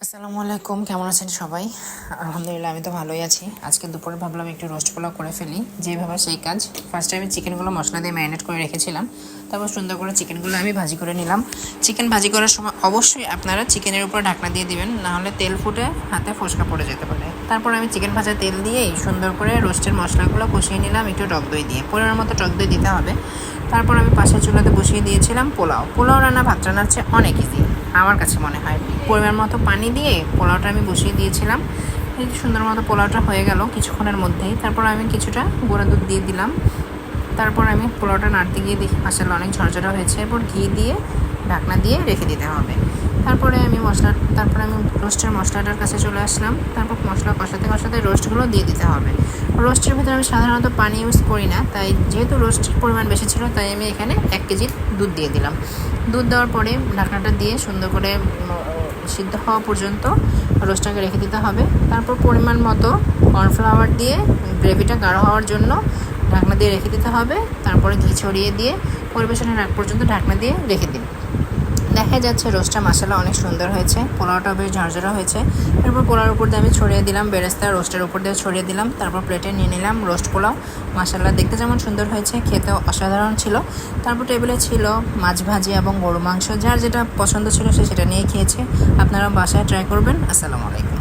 আসসালামু আলাইকুম, কেমন আছেন সবাই? আলহামদুলিল্লাহ, আমি তো ভালোই আছি। আজকে দুপুরে ভাবলাম একটু রোস্ট পোলাও করে ফেলি, যেভাবে সেই কাজ। ফার্স্টে আমি চিকেনগুলো মশলা দিয়ে ম্যারিনেট করে রেখেছিলাম, তারপর সুন্দর করে চিকেনগুলো আমি ভাজি করে নিলাম। চিকেন ভাজি করার সময় অবশ্যই আপনারা চিকেনের উপর ঢাকনা দিয়ে দিবেন, নাহলে তেল ফুটে হাতে ফোসকা পড়ে যেতে পারে। তারপর আমি চিকেন ভাজা তেল দিয়েই সুন্দর করে রোস্টের মশলাগুলো কষিয়ে নিলাম, একটু টক দই দিয়ে। পরিমাণ মতো টক দই দিতে হবে। তারপর আমি পাশের চুলাতে বসিয়ে দিয়েছিলাম পোলাও রান্না ভাত রান্নার চেয়ে অনেক ইজি আমার কাছে মনে হয়। পরিমাণ মতো পানি দিয়ে পোলাওটা আমি বসিয়ে দিয়েছিলাম। এই সুন্দর মতো পোলাওটা হয়ে গেল কিছুক্ষণের মধ্যেই। তারপর আমি কিছুটা গুঁড়া দুধ দিয়ে দিলাম। তারপর আমি পোলাওটা নাড়তে গিয়ে দেখি মাসাল্লাহ অনেক ঝরঝরা হয়েছে। এরপর ঘি দিয়ে ঢাকনা দিয়ে রেখে দিতে হবে। তারপরে আমি রোস্টের মশলাটার কাছে চলে আসলাম। তারপর মশলা কষাতে কষাতে রোস্টগুলো দিয়ে দিতে হবে। রোস্টের ভিতরে আমি সাধারণত পানি ইউজ করি না, তাই যেহেতু রোস্টের পরিমাণ বেশি ছিল, তাই আমি এখানে 1 কেজি দুধ দিয়ে দিলাম। দুধ দেওয়ার পরে ঢাকনাটা দিয়ে সুন্দর করে সিদ্ধ হওয়া পর্যন্ত রোস্টটাকে রেখে দিতে হবে। তারপর পরিমাণ মতো কর্নফ্লাওয়ার দিয়ে গ্রেভিটা গাঢ় হওয়ার জন্য ঢাকনা দিয়ে রেখে দিতে হবে। তারপরে ঘি ছড়িয়ে দিয়ে পরিবেশনের আগ পর্যন্ত ঢাকনা দিয়ে রেখে দিন। দেখা যাচ্ছে রোস্টটা মাসালা অনেক সুন্দর হয়েছে, পোলাওটা বেশ ঝরঝরা হয়েছে। তারপর পোলাওর উপর দিয়ে আমি ছড়িয়ে দিলাম বেরেস্তা, রোস্টের উপর দিয়ে ছড়িয়ে দিলাম। তারপর প্লেটে নিয়ে নিলাম রোস্ট পোলাও। মাসালা দেখতে যেমন সুন্দর হয়েছে, খেতেও অসাধারণ ছিল। তারপর টেবিলে ছিল মাছ ভাজি এবং গরু মাংস, যার যেটা পছন্দ ছিল সে সেটা নিয়ে খেয়েছে। আপনারা বাসায় ট্রাই করবেন। আসসালামু আলাইকুম।